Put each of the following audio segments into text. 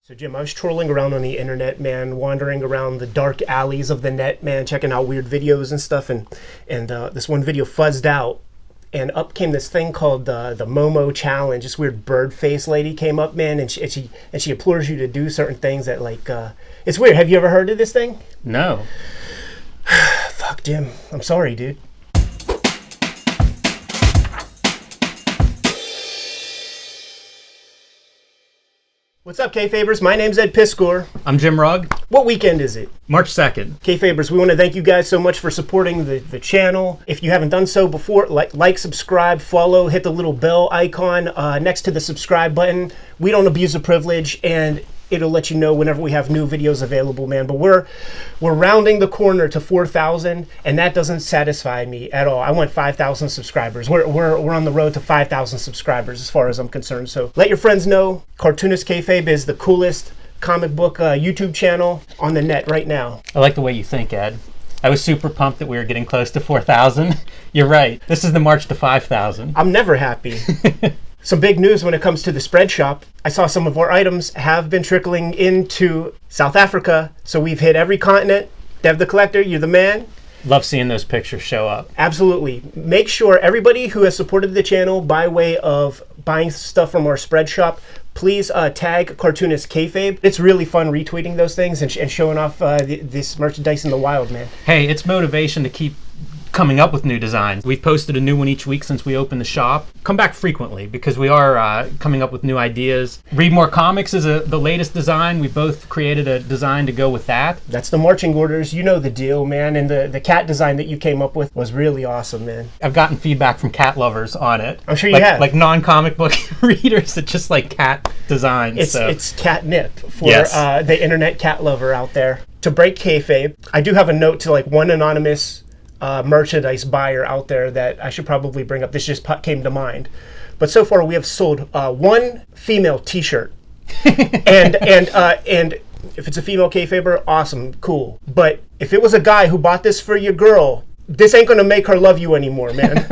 So Jim, I was trolling around on the internet, man, wandering around the dark alleys of the net, man, checking out weird videos and stuff, and this one video fuzzed out, and up came this thing called the Momo Challenge. This weird bird face lady came up, man, and she implores you to do certain things that it's weird. Have you ever heard of this thing? No. Fuck, Jim. I'm sorry, dude. What's up, Kayfabers? My name's Ed Piscor. I'm Jim Rugg. What weekend is it? March 2nd. Kayfabers, we want to thank you guys so much for supporting the channel. If you haven't done so before, like, subscribe, follow, hit the little bell icon next to the subscribe button. We don't abuse the privilege, and it'll let you know whenever we have new videos available, man. But we're rounding the corner to 4,000, and that doesn't satisfy me at all. I want 5,000 subscribers. We're on the road to 5,000 subscribers as far as I'm concerned. So let your friends know. Cartoonist Kayfabe is the coolest comic book YouTube channel on the net right now. I like the way you think, Ed. I was super pumped that we were getting close to 4,000. You're right. This is the march to 5,000. I'm never happy. Some big news when it comes to the spread shop. I saw some of our items have been trickling into South Africa. So we've hit every continent. Dev the Collector, you're the man. Love seeing those pictures show up. Absolutely. Make sure everybody who has supported the channel by way of buying stuff from our spread shop, please tag Cartoonist Kayfabe. It's really fun retweeting those things and showing off this merchandise in the wild, man. Hey, it's motivation to keep coming up with new designs. We've posted a new one each week since we opened the shop. Come back frequently because we are coming up with new ideas. Read More Comics is the latest design. We both created a design to go with that. That's the marching orders. You know the deal, man. And the cat design that you came up with was really awesome, man. I've gotten feedback from cat lovers on it. I'm sure you have. Like non-comic book readers that just like cat designs. It's catnip for yes. The internet cat lover out there. To break kayfabe, I do have a note to one anonymous merchandise buyer out there that I should probably bring up. This just came to mind. But so far we have sold one female t-shirt. and if it's a female kayfaber, awesome, cool. But if it was a guy who bought this for your girl, this ain't gonna make her love you anymore, man.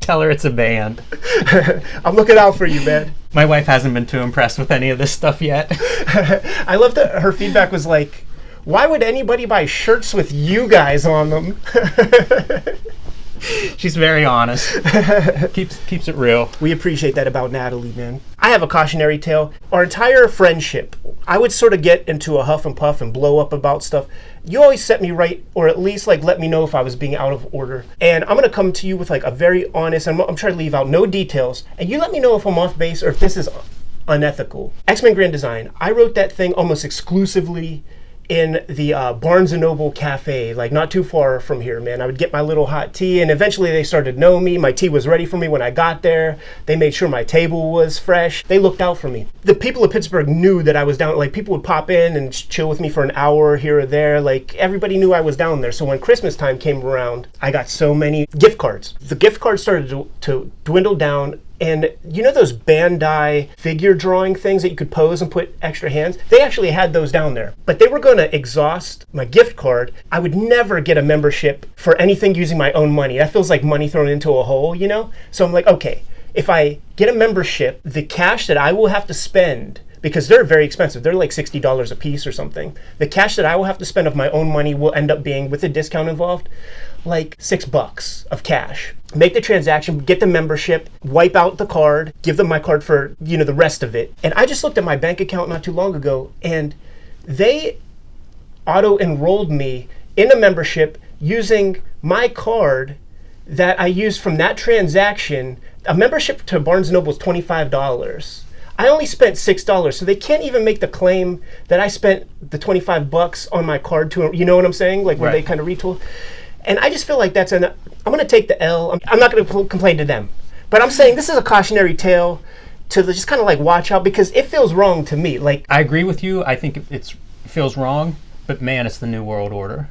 Tell her it's a band. I'm looking out for you, man. My wife hasn't been too impressed with any of this stuff yet. I love that her feedback was like, why would anybody buy shirts with you guys on them? She's very honest. Keeps it real. We appreciate that about Natalie, man. I have a cautionary tale. Our entire friendship, I would sort of get into a huff and puff and blow up about stuff. You always set me right, or at least let me know if I was being out of order. And I'm gonna come to you with a very honest, and I'm trying to leave out no details, and you let me know if I'm off base or if this is unethical. X-Men Grand Design, I wrote that thing almost exclusively in the Barnes & Noble cafe, not too far from here, man. I would get my little hot tea, and eventually they started to know me. My tea was ready for me when I got there. They made sure my table was fresh. They looked out for me. The people of Pittsburgh knew that I was down. People would pop in and chill with me for an hour here or there. Everybody knew I was down there. So when Christmas time came around, I got so many gift cards. The gift cards started to dwindle down. And you know those Bandai figure drawing things that you could pose and put extra hands? They actually had those down there. But they were going to exhaust my gift card. I would never get a membership for anything using my own money. That feels like money thrown into a hole, you know? So I'm like, okay, if I get a membership, the cash that I will have to spend, because they're very expensive, they're like $60 a piece or something, the cash that I will have to spend of my own money will end up being, with a discount involved, like $6 of cash. Make the transaction, get the membership, wipe out the card, give them my card for the rest of it. And I just looked at my bank account not too long ago, and they auto-enrolled me in a membership using my card that I used from that transaction. A membership to Barnes & Noble is $25. I only spent $6, so they can't even make the claim that I spent the $25 on my card to, you know what I'm saying? When right. They kind of retool. And I just feel like I'm going to take the L. I'm not going to complain to them. But I'm saying this is a cautionary tale to just kind of watch out, because it feels wrong to me. I agree with you. I think it feels wrong, but man, it's the new world order.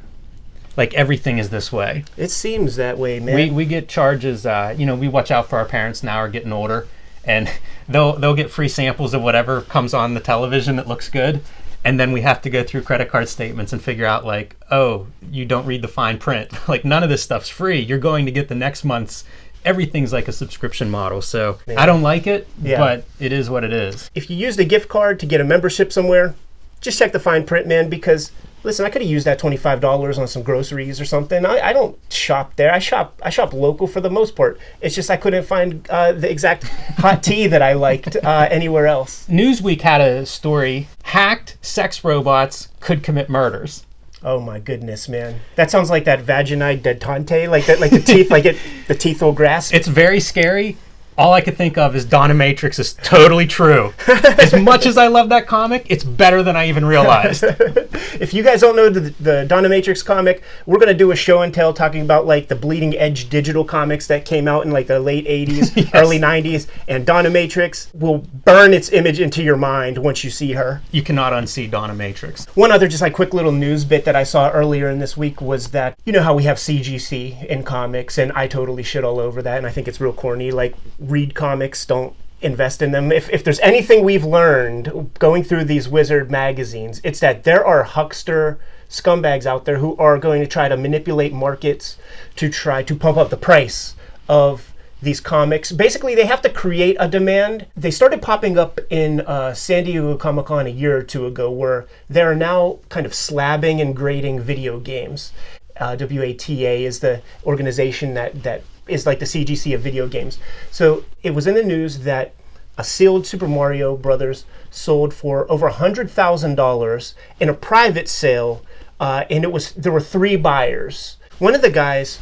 Everything is this way. It seems that way, man. We get charges, we watch out for our parents now are getting older, and they'll get free samples of whatever comes on the television that looks good. And then we have to go through credit card statements and figure out oh, you don't read the fine print. None of this stuff's free. You're going to get the next month's everything's like a subscription model. So Yeah. I don't like it, Yeah. but it is what it is. If you used a gift card to get a membership somewhere, just check the fine print, man, because listen, I could have used that $25 on some groceries or something. I don't shop there. I shop local for the most part. It's just I couldn't find the exact hot tea that I liked anywhere else. Newsweek had a story, hacked sex robots could commit murders. Oh my goodness, man! That sounds like that vaginae detente, like that, like the teeth, like the teeth will grasp. It's very scary. All I could think of is Dominatrix is totally true. As much as I love that comic, it's better than I even realized. If you guys don't know the Dominatrix comic, we're going to do a show and tell talking about like the bleeding edge digital comics that came out in like the late 80s, Yes. early 90s, and Dominatrix will burn its image into your mind once you see her. You cannot unsee Dominatrix. One other just like quick little news bit that I saw earlier in this week was that, you know how we have CGC in comics, and I totally shit all over that, and I think it's real corny. Like, read comics, don't invest in them. If there's anything we've learned going through these Wizard magazines, it's that there are huckster scumbags out there who are going to try to manipulate markets to try to pump up the price of these comics. Basically, they have to create a demand. They started popping up in San Diego Comic-Con a year or two ago, where they're now kind of slabbing and grading video games. WATA is the organization that is like the CGC of video games. So it was in the news that a sealed Super Mario Brothers sold for over $100,000 in a private sale, and there were 3 buyers. One of the guys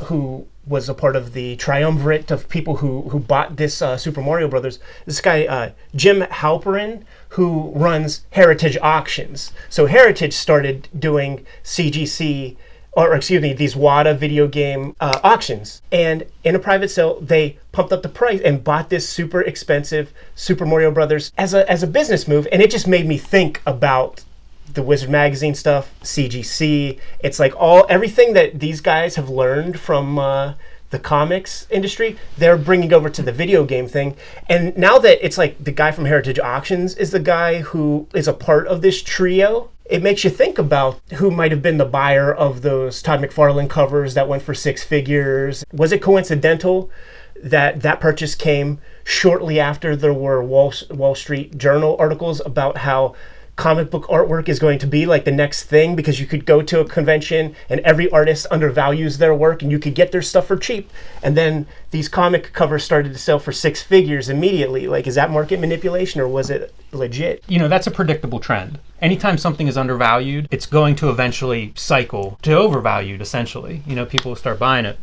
who was a part of the triumvirate of people who bought this Super Mario Brothers, this guy Jim Halperin, who runs Heritage Auctions. So Heritage started doing CGC, or excuse me, these WATA video game auctions. And in a private sale, they pumped up the price and bought this super expensive Super Mario Brothers as a business move. And it just made me think about the Wizard Magazine stuff, CGC. It's like everything that these guys have learned from the comics industry, they're bringing over to the video game thing. And now that it's like the guy from Heritage Auctions is the guy who is a part of this trio, it makes you think about who might have been the buyer of those Todd McFarlane covers that went for 6 figures. Was it coincidental that that purchase came shortly after there were Wall Street Journal articles about how comic book artwork is going to be like the next thing, because you could go to a convention and every artist undervalues their work and you could get their stuff for cheap, and then these comic covers started to sell for 6 figures immediately? Like, is that market manipulation or was it legit? You know, that's a predictable trend. Anytime something is undervalued, it's going to eventually cycle to overvalued, essentially. You know, people will start buying it.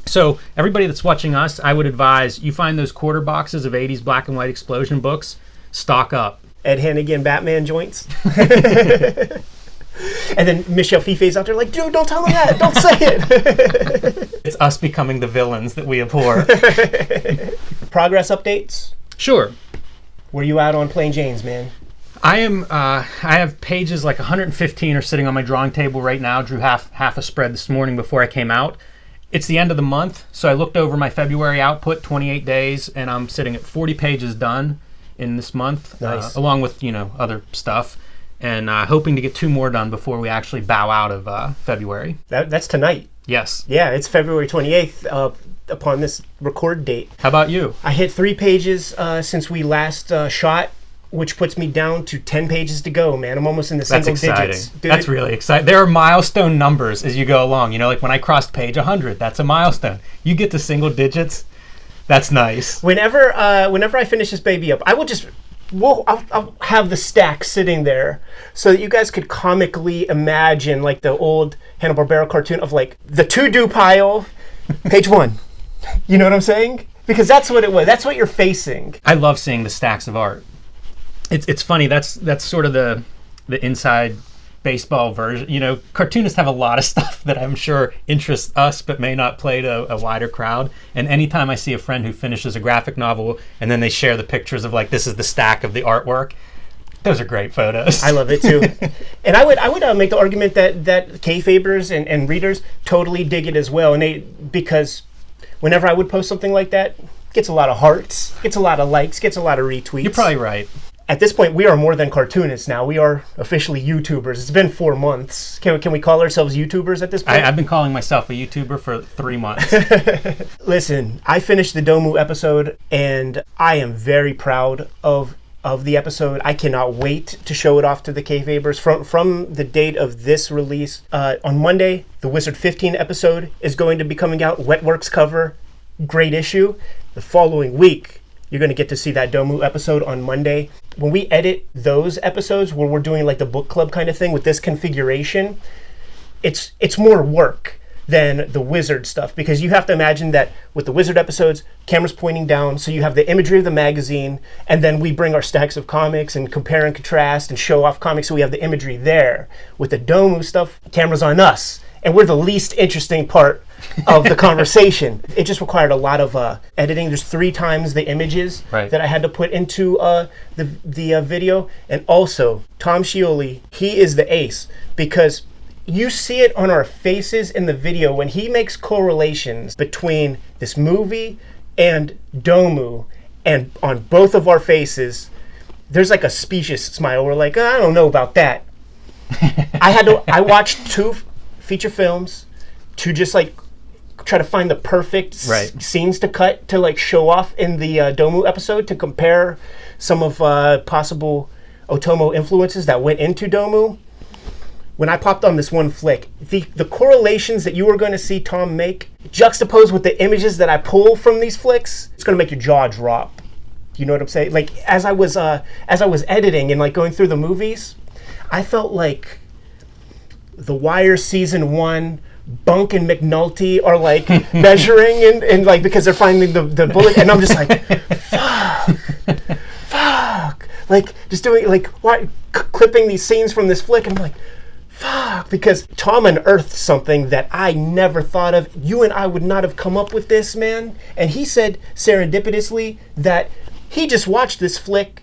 So everybody that's watching us, I would advise you find those quarter boxes of 80s black and white explosion books, stock up. Ed Hannigan Batman joints. And then Michelle Fife's out there like, dude, don't tell him that. Don't say it. It's us becoming the villains that we abhor. Progress updates. Sure. Where you at on Plain Jane's, man? I have pages like 115 are sitting on my drawing table right now. Drew half a spread this morning before I came out. It's the end of the month, so I looked over my February output, 28 days, and I'm sitting at 40 pages done in this month, Nice. Along with, you know, other stuff, and hoping to get 2 more done before we actually bow out of February. That's tonight. Yes. Yeah, it's February 28th upon this record date. How about you? I hit 3 pages since we last shot, which puts me down to 10 pages to go, man. I'm almost in the That's single exciting. digits. Dude, That's really exciting. There are milestone numbers as you go along. You know, like when I crossed page 100, that's a milestone. You get to single digits, that's nice. Whenever I finish this baby up, I'll have the stack sitting there so that you guys could comically imagine like the old Hanna-Barbera cartoon of like the to-do pile, page 1. You know what I'm saying? Because that's what it was. That's what you're facing. I love seeing the stacks of art. It's funny. That's sort of the inside baseball version. You know, cartoonists have a lot of stuff that I'm sure interests us, but may not play to a wider crowd. And anytime I see a friend who finishes a graphic novel and then they share the pictures of like, this is the stack of the artwork, those are great photos. I love it too. And I would make the argument that Kayfabers and readers totally dig it as well. And because whenever I would post something like that, gets a lot of hearts, gets a lot of likes, gets a lot of retweets. You're probably right. At this point, we are more than cartoonists now. We are officially YouTubers. It's been 4 months. Can we call ourselves YouTubers at this point? I've been calling myself a YouTuber for 3 months. Listen, I finished the Domu episode, and I am very proud of the episode. I cannot wait to show it off to the Kayfabers. From the date of this release, on Monday, the Wizard 15 episode is going to be coming out. Wetworks cover, great issue. The following week, you're going to get to see that Domu episode on Monday. When we edit those episodes where we're doing like the book club kind of thing with this configuration, it's more work than the Wizard stuff, because you have to imagine that with the Wizard episodes, camera's pointing down, so you have the imagery of the magazine, and then we bring our stacks of comics and compare and contrast and show off comics, so we have the imagery there. With the Domu stuff, camera's on us, and we're the least interesting part of the conversation. It just required a lot of editing. There's 3 times the images that I had to put into the video. And also, Tom Scioli, he is the ace, because you see it on our faces in the video when he makes correlations between this movie and Domu, and on both of our faces, there's like a specious smile. We're like, I don't know about that. I watched 2 feature films to just like try to find the perfect scenes to cut to like show off in the Domu episode, to compare some of possible Otomo influences that went into Domu. When I popped on this one flick, the correlations that you are going to see Tom make, juxtaposed with the images that I pull from these flicks, it's going to make your jaw drop. You know what I'm saying? Like as I was editing and like going through the movies, I felt like The Wire season 1, Bunk and McNulty are like measuring and like, because they're finding the bullet, and I'm just like, fuck, like just doing like clipping these scenes from this flick, and I'm like, fuck, because Tom unearthed something that I never thought of. You and I would not have come up with this, man. And he said serendipitously that he just watched this flick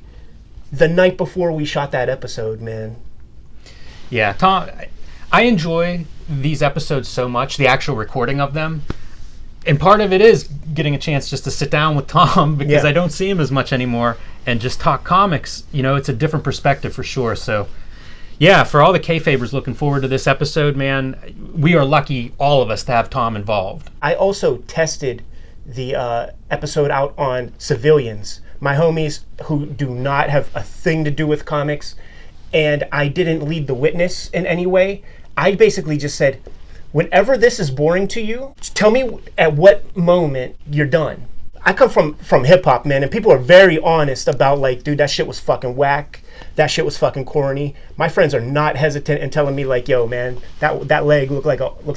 the night before we shot that episode, man. Yeah, Tom, I enjoy these episodes so much, the actual recording of them. And part of it is getting a chance just to sit down with Tom, because I don't see him as much anymore, and just talk comics. You know, it's a different perspective for sure. So, yeah, for all the Kayfabers looking forward to this episode, man, we are lucky, all of us, to have Tom involved. I also tested the episode out on civilians, my homies who do not have a thing to do with comics, and I didn't lead the witness in any way. I basically just said, whenever this is boring to you, just tell me at what moment you're done. I come from hip-hop, man, and people are very honest about like, dude, that shit was fucking whack. That shit was fucking corny. My friends are not hesitant in telling me like, yo, man, that leg looks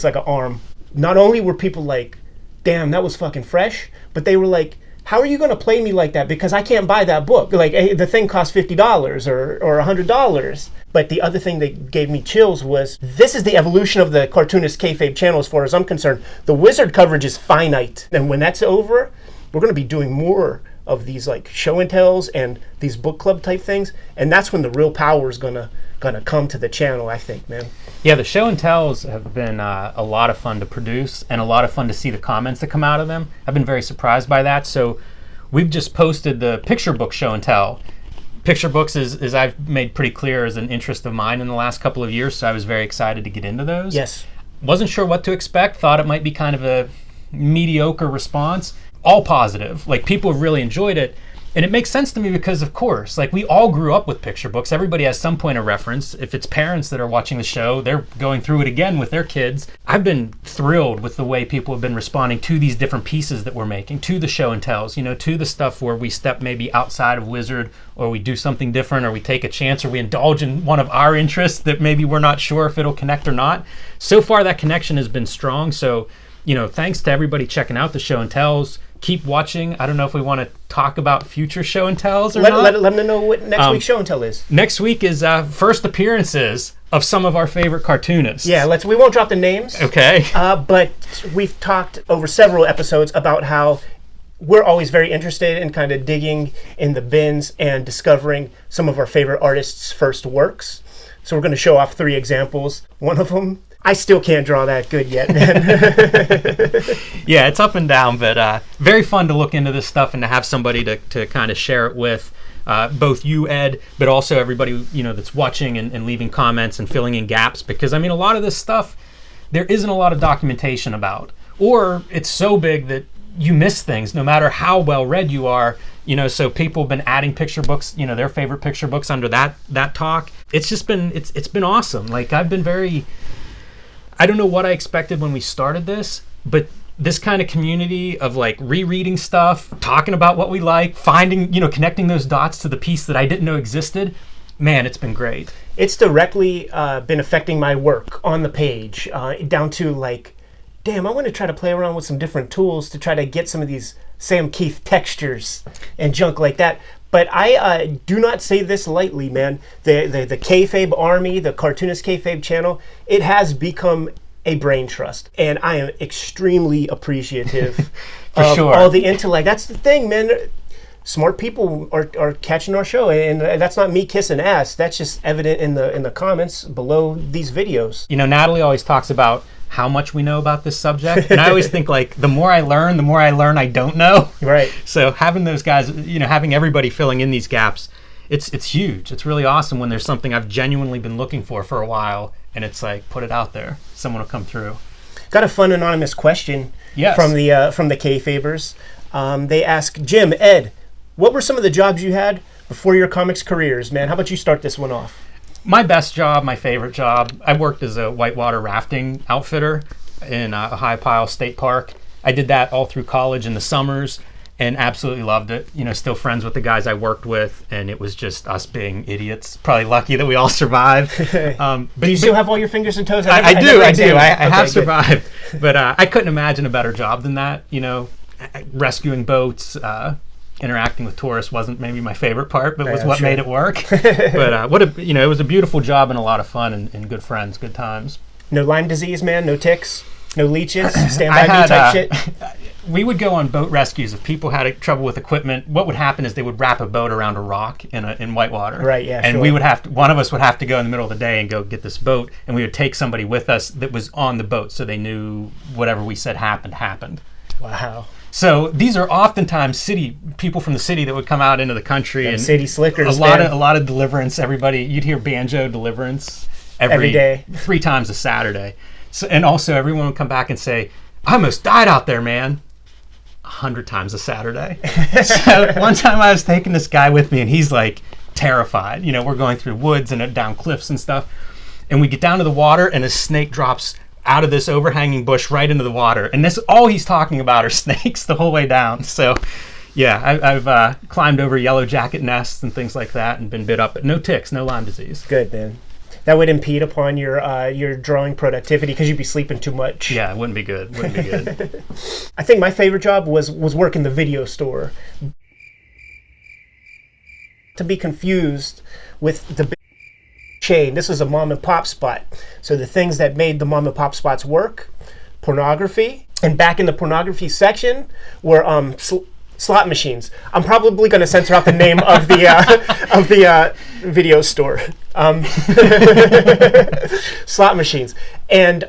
like an arm. Not only were people like, damn, that was fucking fresh, but they were like, how are you going to play me like that? Because I can't buy that book. Like, the thing costs $50 or $100. But the other thing that gave me chills was, this is the evolution of the Cartoonist Kayfabe channel as far as I'm concerned. The Wizard coverage is finite. And when that's over, we're going to be doing more of these like show and tells and these book club type things. And that's when the real power is gonna come to the channel, I think, man. Yeah, the show and tells have been a lot of fun to produce, and a lot of fun to see the comments that come out of them. I've been very surprised by that. So we've just posted the picture book show and tell. Picture books is I've made pretty clear, is an interest of mine in the last couple of years, so I was very excited to get into those. Yes. Wasn't sure what to expect, thought it might be kind of a mediocre response. All positive. Like, people have really enjoyed it. And it makes sense to me because, of course, like, we all grew up with picture books. Everybody has some point of reference. If it's parents that are watching the show, they're going through it again with their kids. I've been thrilled with the way people have been responding to these different pieces that we're making, to the show and tells, you know, to the stuff where we step maybe outside of Wizard, or we do something different, or we take a chance, or we indulge in one of our interests that maybe we're not sure if it'll connect or not. So far, that connection has been strong. So, you know, thanks to everybody checking out the show and tells. Keep watching. I don't know if we want to talk about future show and tells or not. Let them know what next week's show and tell is. Next week is first appearances of some of our favorite cartoonists. Yeah, we won't drop the names. Okay. But we've talked over several episodes about how we're always very interested in kind of digging in the bins and discovering some of our favorite artists' first works. So we're going to show off 3 examples. One of them, I still can't draw that good yet, man. Yeah, it's up and down, but very fun to look into this stuff and to have somebody to kind of share it with. both you, Ed, but also everybody that's watching and leaving comments and filling in gaps, because I mean a lot of this stuff there isn't a lot of documentation about, or it's so big that you miss things no matter how well read you are. So people have been adding picture books, their favorite picture books under that talk. It's just been it's been awesome. Like I've been I don't know what I expected when we started this, but this kind of community of like rereading stuff, talking about what we like, finding, connecting those dots to the piece that I didn't know existed, man, it's been great. It's directly been affecting my work on the page, down to like, damn, I want to try to play around with some different tools to try to get some of these Sam Keith textures and junk like that. But I do not say this lightly, man. The Kayfabe army, the Cartoonist Kayfabe channel, it has become a brain trust. And I am extremely appreciative of all the intellect. That's the thing, man. Smart people are catching our show, and that's not me kissing ass. That's just evident in the comments below these videos. Natalie always talks about how much we know about this subject, and I always think like the more I learn I don't know. Right. So having those guys, having everybody filling in these gaps, it's huge. It's really awesome when there's something I've genuinely been looking for a while, and it's like, put it out there, someone will come through. Got a fun anonymous question. Yes. From the Kayfabers. They ask, Jim, Ed, what were some of the jobs you had before your comics careers, man? How about you start this one off? My best job, my favorite job, I worked as a whitewater rafting outfitter in High Pile State Park. I did that all through college in the summers and absolutely loved it. Still friends with the guys I worked with, and it was just us being idiots. Probably lucky that we all survived. But you still have all your fingers and toes? I do. I have survived. But I couldn't imagine a better job than that. Rescuing boats, interacting with tourists wasn't maybe my favorite part, but was what made it work. But it was a beautiful job and a lot of fun and good friends, good times. No Lyme disease, man. No ticks. No leeches. Stand by me type shit. We would go on boat rescues if people had trouble with equipment. What would happen is they would wrap a boat around a rock in whitewater. Right. Yeah. And we would one of us would have to go in the middle of the day and go get this boat, and we would take somebody with us that was on the boat, so they knew whatever we said happened. Wow. So these are oftentimes people from the city that would come out into the country, and city slickers. A lot of deliverance. You'd hear banjo deliverance every day, 3 times a Saturday. So, and also everyone would come back and say, "I almost died out there, man." 100 times a Saturday. So one time I was taking this guy with me, and he's like terrified. We're going through woods and down cliffs and stuff, and we get down to the water, and a snake drops out of this overhanging bush right into the water, and this all he's talking about are snakes the whole way down. So yeah, I've climbed over yellow jacket nests and things like that and been bit up, but no ticks, no Lyme disease. Good, man. That would impede upon your drawing productivity because you'd be sleeping too much. Yeah, it wouldn't be good. I think my favorite job was working the video store. To be confused with the chain. This was a mom and pop spot. So the things that made the mom and pop spots work, pornography, and back in the pornography section were slot machines. I'm probably going to censor out the name of the video store. Slot machines. And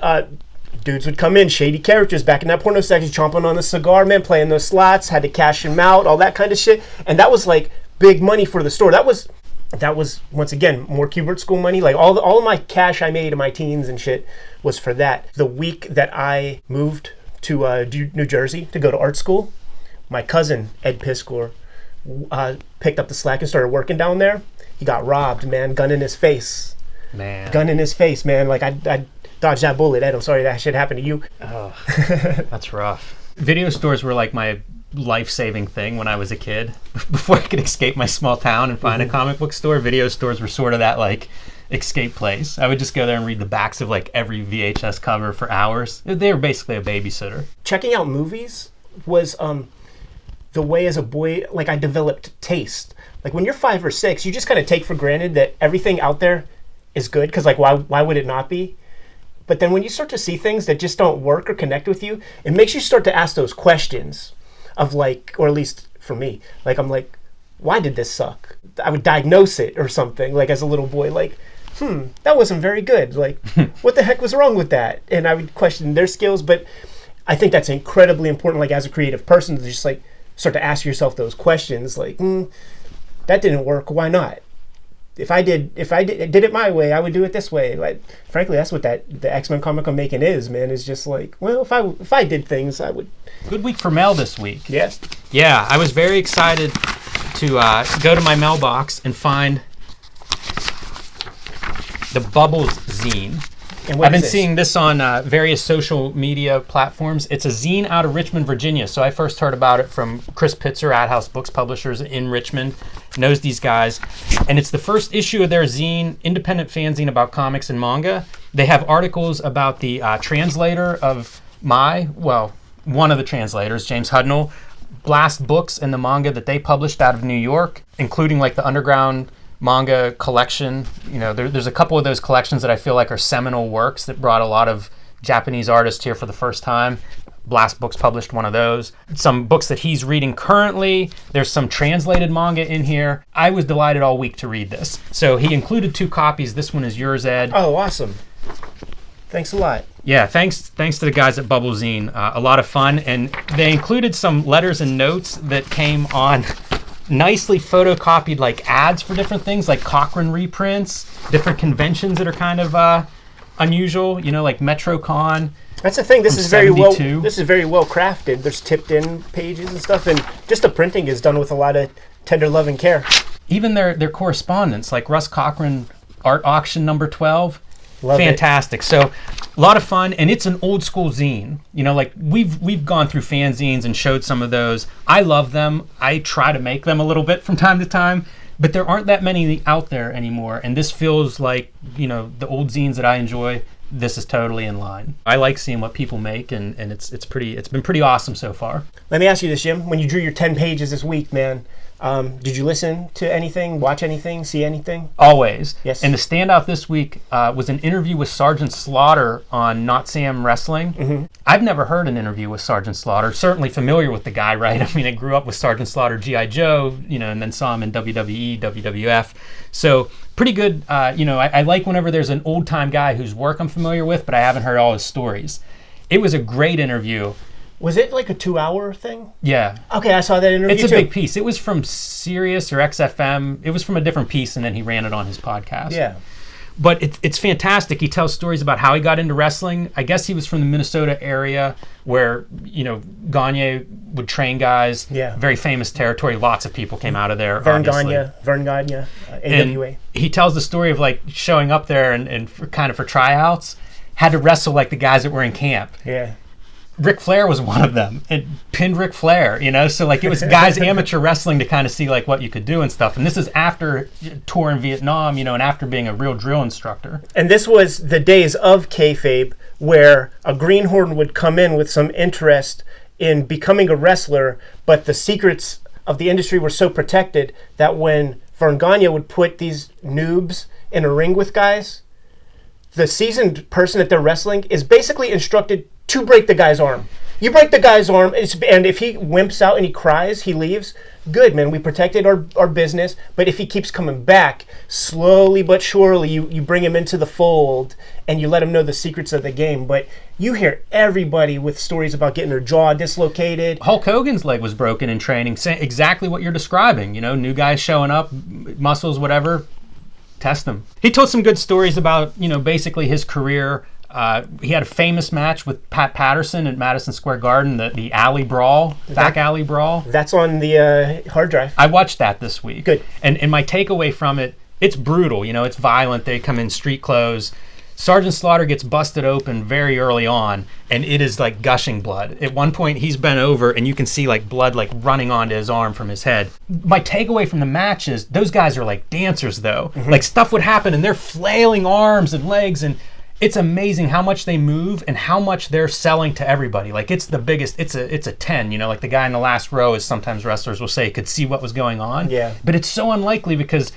dudes would come in, shady characters back in that porno section, chomping on the cigar, man, playing those slots, had to cash them out, all that kind of shit. And that was like big money for the store. That was once again more Kubert school money. Like all of my cash I made in my teens and shit was for that. The week that I moved to New Jersey to go to art school, my cousin Ed Piscor picked up the slack and started working down there. He got robbed, man. Gun in his face, man. Like I dodged that bullet, Ed. I'm sorry that shit happened to you. Oh, that's rough. Video stores were like my life-saving thing when I was a kid. Before I could escape my small town and find a comic book store, video stores were sort of that like escape place. I would just go there and read the backs of like every VHS cover for hours. They were basically a babysitter. Checking out movies was the way as a boy, like I developed taste. Like when you're 5 or 6, you just kind of take for granted that everything out there is good, because like why would it not be? But then when you start to see things that just don't work or connect with you, it makes you start to ask those questions of like, or at least for me, like I'm like, why did this suck? I would diagnose it or something, like as a little boy, like, that wasn't very good. Like, what the heck was wrong with that? And I would question their skills, but I think that's incredibly important, like as a creative person, to just like start to ask yourself those questions, like, that didn't work. Why not? If I did it my way, I would do it this way. Like, frankly, that's what the X-Men comic I'm making is, man. Is just like, well, if I did things, I would. Good week for mail this week. Yeah. Yeah, I was very excited to go to my mailbox and find the Bubbles zine. And what I've is been this? seeing this on various social media platforms. It's a zine out of Richmond, Virginia. So I first heard about it from Chris Pitzer, Ad House Books Publishers in Richmond. Knows these guys. And it's the first issue of their zine, independent fanzine about comics and manga. They have articles about the translator of one of the translators, James Hudnall, Blast Books and the manga that they published out of New York, including like the Underground manga collection. You know, there's a couple of those collections that I feel like are seminal works that brought a lot of Japanese artists here for the first time. Blast Books published one of those. Some books that he's reading currently. There's some translated manga in here. I was delighted all week to read this. So he included 2 copies. This one is yours, Ed. Oh, awesome. Thanks a lot. Yeah, thanks to the guys at Bubble Zine. A lot of fun. And they included some letters and notes that came on nicely photocopied like ads for different things, like Cochrane reprints, different conventions that are kind of unusual, you know, like MetroCon. That's the thing. This is very 72. well crafted. There's tipped in pages and stuff, and just the printing is done with a lot of tender love and care. Even their correspondence, like Russ Cochrane Art Auction number 12. Love Fantastic. So a lot of fun, and it's an old school zine. You know, like we've gone through fanzines and showed some of those. I love them. I try to make them a little bit from time to time, but there aren't that many out there anymore. And this feels like, you know, the old zines that I enjoy. This is totally in line. I like seeing what people make, and it's been pretty awesome so far. Let me ask you this, Jim. When you drew your 10 pages this week, man, did you listen to anything, watch anything, see anything? Always. Yes. And the standout this week was an interview with Sergeant Slaughter on Not Sam Wrestling. Mm-hmm. I've never heard an interview with Sergeant Slaughter. Certainly familiar with the guy, right? I mean, I grew up with Sergeant Slaughter, G.I. Joe, you know, and then saw him in WWE, WWF. So pretty good. I like whenever there's an old time guy whose work I'm familiar with, but I haven't heard all his stories. It was a great interview. Was it like a 2-hour thing? Yeah. Okay, I saw that interview It's a too. big piece. It was from Sirius or XFM. It was from a different piece, and then he ran it on his podcast. Yeah. But it's fantastic. He tells stories about how he got into wrestling. I guess he was from the Minnesota area where, you know, Gagne would train guys. Yeah. Very famous territory. Lots of people came out of there, Vern obviously. Gagne, AWA. And he tells the story of like showing up there and for tryouts, had to wrestle like the guys that were in camp. Yeah. Ric Flair was one of them and pinned Ric Flair, you know? So like it was guys amateur wrestling to kind of see like what you could do and stuff. And this is after tour in Vietnam, you know, and after being a real drill instructor. And this was the days of Kayfabe where a greenhorn would come in with some interest in becoming a wrestler, but the secrets of the industry were so protected that when Vern Gagne would put these noobs in a ring with guys, the seasoned person that they're wrestling is basically instructed to break the guy's arm. You break the guy's arm, and if he wimps out and he cries, he leaves. Good, man. We protected our business. But if he keeps coming back, slowly but surely, you bring him into the fold and you let him know the secrets of the game. But you hear everybody with stories about getting their jaw dislocated. Hulk Hogan's leg was broken in training. Exactly what you're describing. You know, new guys showing up, muscles, whatever. Test them. He told some good stories about, you know, basically his career. He had a famous match with Pat Patterson at Madison Square Garden, the alley brawl, back alley brawl. That's on the hard drive. I watched that this week. Good. And my takeaway from it, it's brutal. You know, it's violent. They come in street clothes. Sergeant Slaughter gets busted open very early on, and it is like gushing blood. At one point, he's bent over, and you can see like blood like running onto his arm from his head. My takeaway from the match is those guys are like dancers, though. Mm-hmm. Like stuff would happen, and they're flailing arms and legs, and it's amazing how much they move and how much they're selling to everybody. Like it's the biggest. It's a 10. You know, like the guy in the last row, as sometimes wrestlers will say, could see what was going on. Yeah. But it's so unlikely because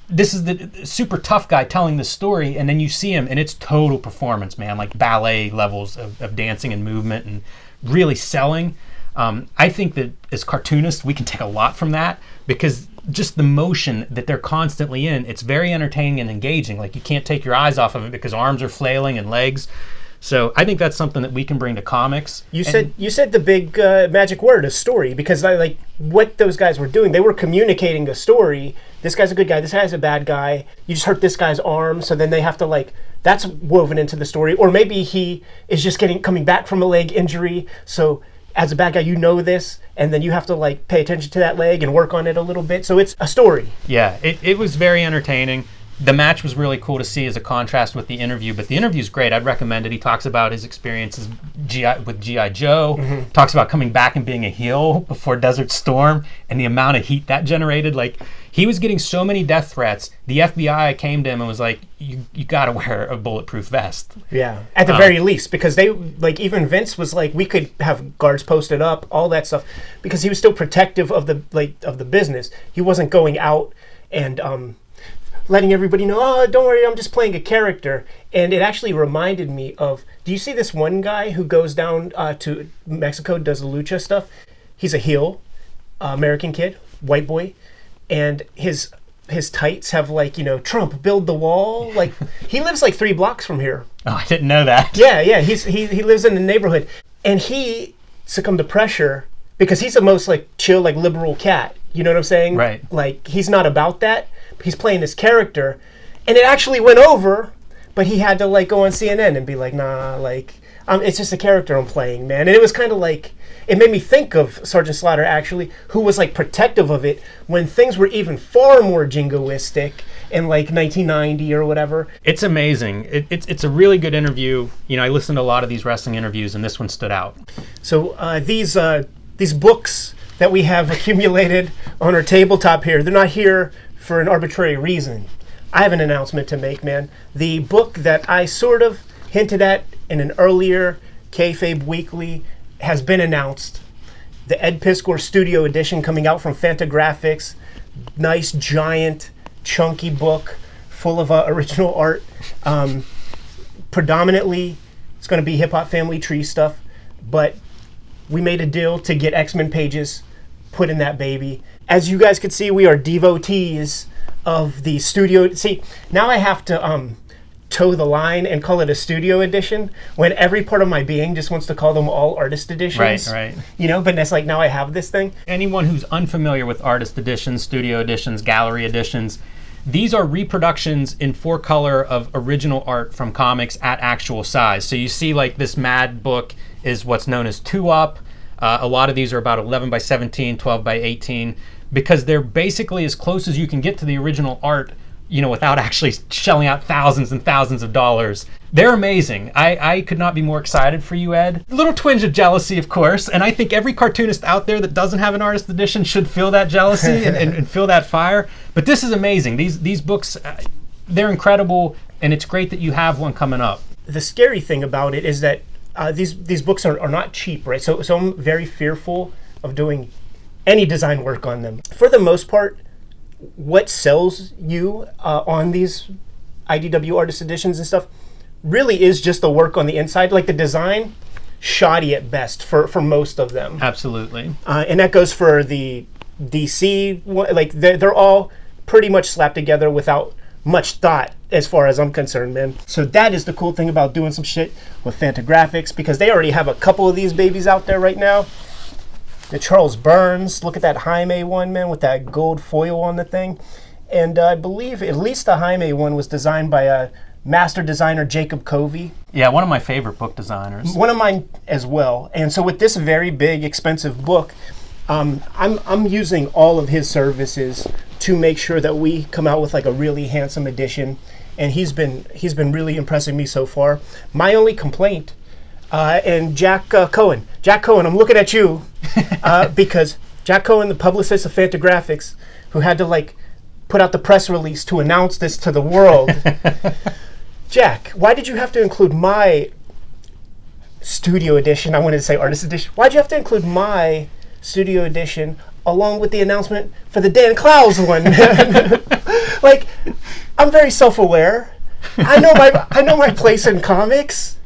this is the super tough guy telling the story, and then you see him, and it's total performance, man, like ballet levels of dancing and movement and really selling. I think that as cartoonists, we can take a lot from that because just the motion that they're constantly in, it's very entertaining and engaging. Like you can't take your eyes off of it because arms are flailing and legs. So I think that's something that we can bring to comics. You said the big magic word, a story, because I like what those guys were doing. They were communicating a story. This guy's a good guy. This guy's a bad guy. You just hurt this guy's arm, so then they have to like, that's woven into the story. Or maybe he is just coming back from a leg injury. So as a bad guy, you know this, and then you have to like pay attention to that leg and work on it a little bit. So it's a story. Yeah, it was very entertaining. The match was really cool to see as a contrast with the interview, but the interview's great. I'd recommend it. He talks about his experiences with G.I. Joe, talks about coming back and being a heel before Desert Storm, and the amount of heat that generated. Like, he was getting so many death threats. The FBI came to him and was like, you got to wear a bulletproof vest. Yeah, at the very least, because they, like, even Vince was like, we could have guards posted up, all that stuff, because he was still protective of the business. He wasn't going out and letting everybody know, oh, don't worry, I'm just playing a character. And it actually reminded me of, do you see this one guy who goes down to Mexico, does the lucha stuff? He's a heel, American kid, white boy, and his tights have like, Trump, build the wall. Like, he lives like 3 blocks from here. Oh, I didn't know that. Yeah, he lives in the neighborhood. And he succumbed to pressure because he's the most like chill, like liberal cat. You know what I'm saying? Right. Like, he's not about that. He's playing this character, and it actually went over, but he had to like go on CNN and be like, nah, like, it's just a character I'm playing, man. And it was kind of like, it made me think of Sergeant Slaughter, actually, who was like protective of it when things were even far more jingoistic in like 1990 or whatever. It's amazing. It's a really good interview. I listened to a lot of these wrestling interviews, and this one stood out. So these books that we have accumulated on our tabletop here, they're not here for an arbitrary reason. I have an announcement to make, man. The book that I sort of hinted at in an earlier Kayfabe Weekly has been announced. The Ed Piskor Studio Edition coming out from Fantagraphics. Nice, giant, chunky book full of original art. Predominantly, it's going to be Hip Hop Family Tree stuff, but we made a deal to get X-Men pages put in that baby. As you guys can see, we are devotees of the studio. See, now I have to toe the line and call it a studio edition when every part of my being just wants to call them all artist editions. Right. But it's like, now I have this thing. Anyone who's unfamiliar with artist editions, studio editions, gallery editions, these are reproductions in 4-color of original art from comics at actual size. So you see, like, this Mad book is what's known as 2-up. A lot of these are about 11 by 17, 12 by 18, because they're basically as close as you can get to the original art, without actually shelling out thousands and thousands of dollars. They're amazing. I could not be more excited for you, Ed. A little twinge of jealousy, of course, and I think every cartoonist out there that doesn't have an artist edition should feel that jealousy and feel that fire. But this is amazing. These books, they're incredible, and it's great that you have one coming up. The scary thing about it is that these books are not cheap, right? So I'm very fearful of doing any design work on them. For the most part, what sells you on these IDW artist editions and stuff really is just the work on the inside. Like, the design, shoddy at best for most of them. Absolutely. And that goes for the DC, like, they're all pretty much slapped together without much thought, as far as I'm concerned, man. So that is the cool thing about doing some shit with Fantagraphics, because they already have a couple of these babies out there right now. The Charles Burns, look at that Jaime one, man, with that gold foil on the thing. And I believe at least the Jaime one was designed by a master designer, Jacob Covey. Yeah, one of my favorite book designers. One of mine as well. And so with this very big, expensive book, I'm using all of his services to make sure that we come out with like a really handsome edition. And he's been really impressing me so far. My only complaint, and Jack Cohen, I'm looking at you, because Jack Cohen, the publicist of Fantagraphics, who had to like put out the press release to announce this to the world. Jack, why did you have to include my studio edition? I wanted to say artist edition. Why'd you have to include my studio edition along with the announcement for the Dan Clowes one? Like, I'm very self-aware. I know my place in comics.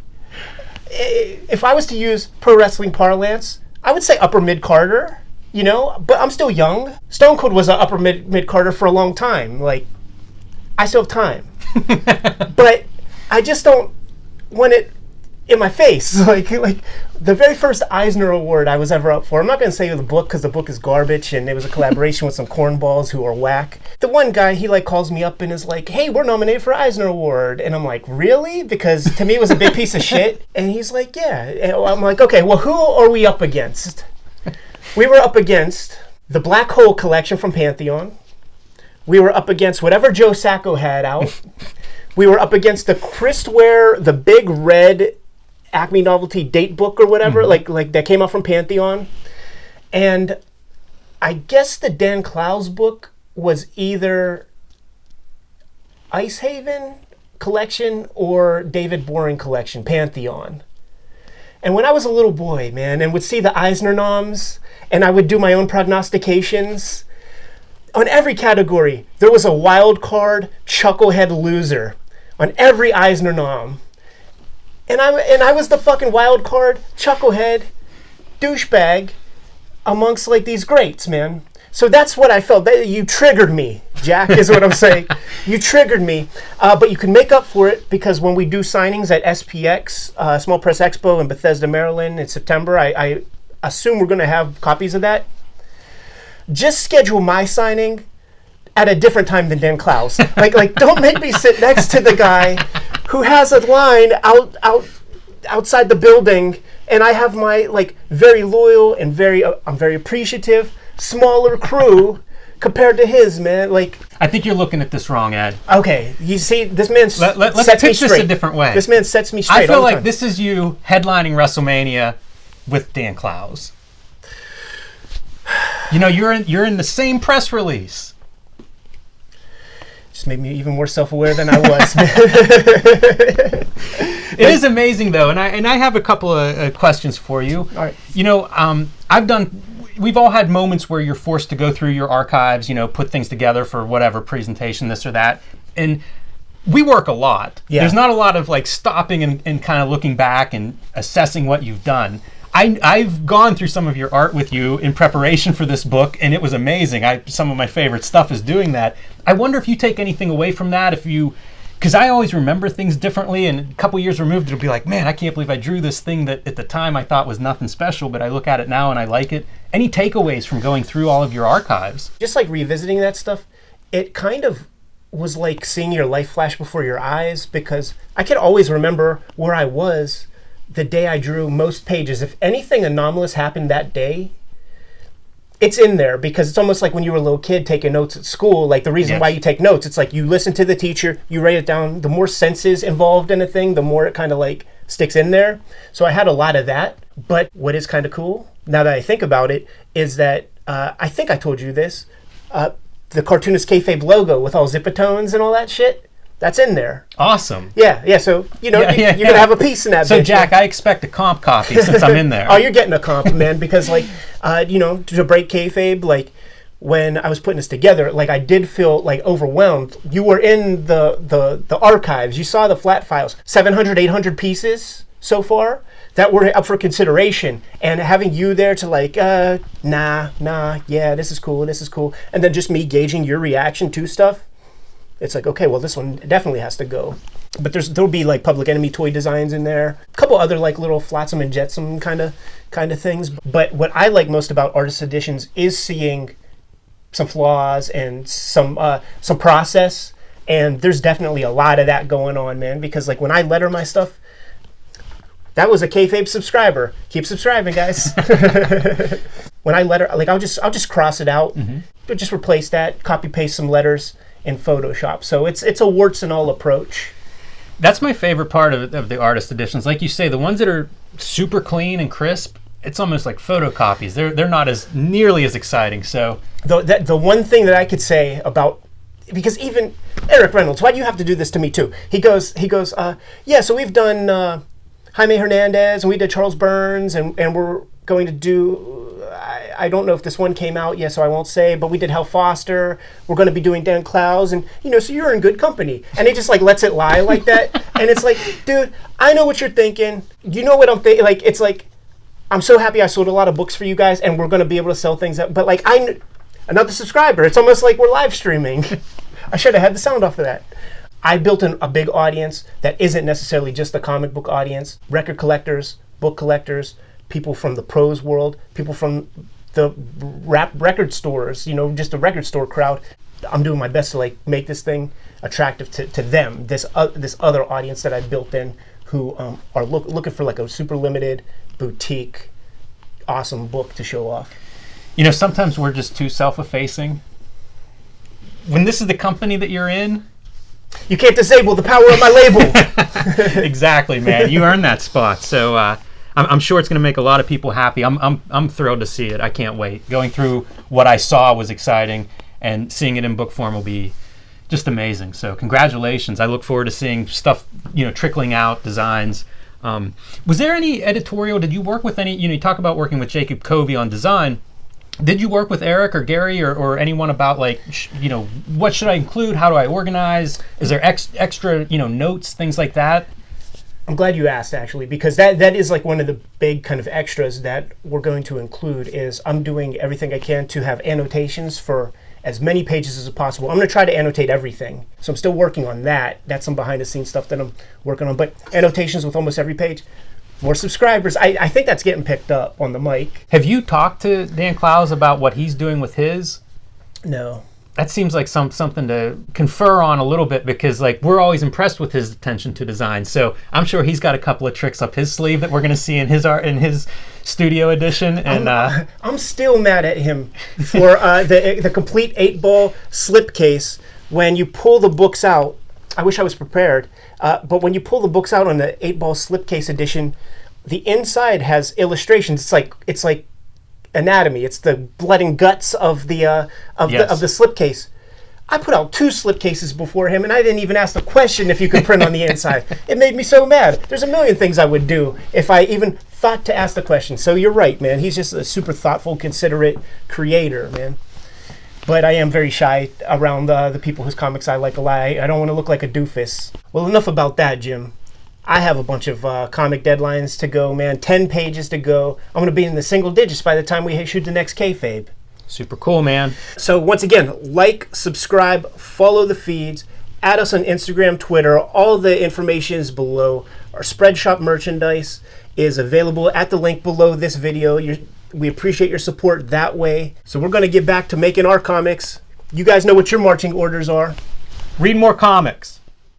If I was to use pro wrestling parlance, I would say upper mid-Carter, but I'm still young. Stone Cold was an upper mid-Carter for a long time. Like, I still have time. But I just don't want it in my face. Like the very first Eisner Award I was ever up for. I'm not going to say the book because the book is garbage and it was a collaboration with some cornballs who are whack. The one guy, he like calls me up and is like, hey, we're nominated for Eisner Award. And I'm like, really? Because to me it was a big piece of shit. And he's like, yeah. And I'm like, okay, well, who are we up against? We were up against the Black Hole collection from Pantheon. We were up against whatever Joe Sacco had out. We were up against the Christware, the big red Acme Novelty date book or whatever, like that came out from Pantheon. And I guess the Dan Clowes book was either Ice Haven collection or David Boring collection, Pantheon. And when I was a little boy, man, and would see the Eisner noms, and I would do my own prognostications, on every category, there was a wild card chucklehead loser on every Eisner nom. And I was the fucking wild card chucklehead douchebag amongst like these greats, man. So that's what I felt. You triggered me, Jack, is what I'm saying. You triggered me. But you can make up for it because when we do signings at SPX, Small Press Expo in Bethesda, Maryland in September, I assume we're going to have copies of that. Just schedule my signing at a different time than Dan Clowes. Like don't make me sit next to the guy who has a line outside the building, and I have my like very loyal and I'm very appreciative smaller crew compared to his, man. Like, I think you're looking at this wrong, Ed. Okay, you see, this man let's sets me pitch this straight. a different way. This man sets me straight. I feel all the like time. this is you headlining WrestleMania with Dan Clowes. You know, you're in the same press release. Just made me even more self-aware than I was. It is amazing, though, and I have a couple of questions for you. All right. You know, we've all had moments where you're forced to go through your archives, you know, put things together for whatever presentation, this or that, and we work a lot. Yeah. There's not a lot of like stopping and kind of looking back and assessing what you've done. I've gone through some of your art with you in preparation for this book, and it was amazing. Some of my favorite stuff is doing that. I wonder if you take anything away from that, because I always remember things differently, and a couple years removed, it'll be like, man, I can't believe I drew this thing that at the time I thought was nothing special, but I look at it now and I like it. Any takeaways from going through all of your archives? Just like revisiting that stuff, it kind of was like seeing your life flash before your eyes, because I could always remember where I was the day I drew most pages. If anything anomalous happened that day, it's in there, because it's almost like when you were a little kid taking notes at school. Like the reason why you take notes, it's like you listen to the teacher, you write it down. The more senses involved in a thing, the more it kind of like sticks in there. So I had a lot of that. But what is kind of cool, now that I think about it, is that I think I told you this, the Cartoonist Kayfabe logo with all zipatones and all that shit, that's in there. Awesome. Yeah. So, you know, you're going to have a piece in that. So, bitch, Jack, I expect a comp copy since I'm in there. Oh, you're getting a comp, man, because, like, you know, to break kayfabe, like, when I was putting this together, like, I did feel, like, overwhelmed. You were in the archives. You saw the flat files. 700, 800 pieces so far that were up for consideration. And having you there to, like, nah, yeah, this is cool. And then just me gauging your reaction to stuff. It's like, okay, well, this one definitely has to go. But there'll be like Public Enemy toy designs in there, a couple other like little flotsam and jetsam kind of things. But what I like most about artist editions is seeing some flaws and some process. And there's definitely a lot of that going on, man. Because like when I letter my stuff, that was a Kayfabe subscriber. Keep subscribing, guys. When I letter, like I'll just cross it out, but just replace that, copy paste some letters in Photoshop. So it's a warts and all approach. That's my favorite part of the artist editions. Like you say, the ones that are super clean and crisp, it's almost like photocopies. They're not as nearly as exciting. So the one thing that I could say about, because even Eric Reynolds, why do you have to do this to me too? He goes, yeah, so we've done Jaime Hernandez and we did Charles Burns and we're going to do, I don't know if this one came out yet, so I won't say, but we did Hal Foster. We're going to be doing Dan Clowes, and, you know, so you're in good company. And he just, like, lets it lie like that. And it's like, dude, I know what you're thinking. You know what I'm thinking. Like, it's like, I'm so happy I sold a lot of books for you guys, and we're going to be able to sell things up. But, like, another subscriber. It's almost like we're live streaming. I should have had the sound off of that. I built a big audience that isn't necessarily just the comic book audience. Record collectors, book collectors, people from the prose world, people from the rap record stores, just the record store crowd. I'm doing my best to like make this thing attractive to them, this other audience that I built in, who are looking for like a super limited boutique awesome book to show off. Sometimes we're just too self-effacing. When this is the company that you're in, you can't disable the power of my label. Exactly, man. You earned that spot. So I'm sure it's going to make a lot of people happy. I'm thrilled to see it. I can't wait. Going through what I saw was exciting, and seeing it in book form will be just amazing. So congratulations. I look forward to seeing stuff, trickling out, designs. Was there any editorial? Did you work with any? You talk about working with Jacob Covey on design. Did you work with Eric or Gary or anyone about like, what should I include? How do I organize? Is there extra, notes, things like that? I'm glad you asked, actually, because that is like one of the big kind of extras that we're going to include. Is I'm doing everything I can to have annotations for as many pages as possible. I'm going to try to annotate everything. So I'm still working on that. That's some behind the scenes stuff that I'm working on. But annotations with almost every page. More subscribers. I think that's getting picked up on the mic. Have you talked to Dan Clowes about what he's doing with his? No. That seems like something to confer on a little bit, because like we're always impressed with his attention to design. So I'm sure he's got a couple of tricks up his sleeve that we're going to see in his studio edition. And I'm still mad at him for the complete 8-ball slipcase. When you pull the books out, I wish I was prepared. But when you pull the books out on the 8-ball slipcase edition, the inside has illustrations. It's like anatomy. It's the blood and guts of the slipcase. I put out 2 slipcases before him, and I didn't even ask the question if you could print on the inside. It made me so mad. There's a million things I would do if I even thought to ask the question. So you're right, man. He's just a super thoughtful, considerate creator, man. But I am very shy around the people whose comics I like a lot. I don't want to look like a doofus. Well, enough about that, Jim. I have a bunch of comic deadlines to go, man. 10 pages to go. I'm going to be in the single digits by the time we shoot the next Kayfabe. Super cool, man. So once again, like, subscribe, follow the feeds, add us on Instagram, Twitter. All the information is below. Our Spreadshop merchandise is available at the link below this video. We appreciate your support that way. So we're going to get back to making our comics. You guys know what your marching orders are. Read more comics.